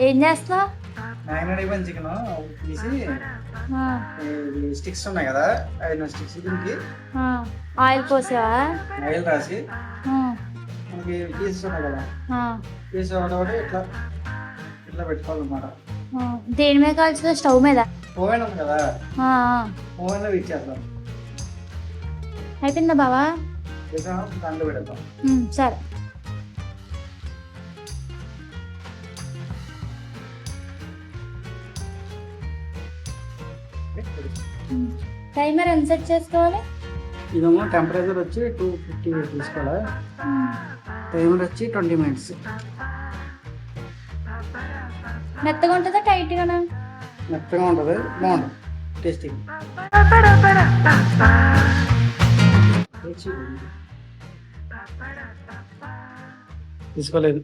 ఏం చేస్తున్నావు? మ్యాగ్నెట్ అయిపోయిన చికెన్ తీసి స్టిక్స్ ఉన్నాయి కదా, 5 స్టిక్స్ దీనికి ఆయిల్ పోసావా? ఆయిల్ రాసి మనకి పీసెస్ ఉన్నాయి కదా, పీసెస్ ఒకటి ఇట్లా ఇట్లా పెట్టుకోవాలన్నమాట. దేని మీద కాల్చుతా? స్టవ్ మీద. ఓవెన్ ఉంది కదా, ఓవెన్ లో ఇచ్చేద్దాం. అయిపోయిందా బావా? దాంట్లో పెడతాం. సరే. టైమర్ ఎంత సెట్ చేసుకోవాలి? ఇదేమో టెంపరేచర్ వచ్చి 250 తీసుకోవాలి. టైమర్ వచ్చి 20 minutes. మెత్తగా ఉంటుందా టైట్గానా? మెత్తగా ఉంటుంది, బాగుంటుంది టేస్టీ. తీసుకోలేదు.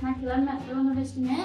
నాకు ఇలా మెత్తగా ఉన్న ఇష్టమే.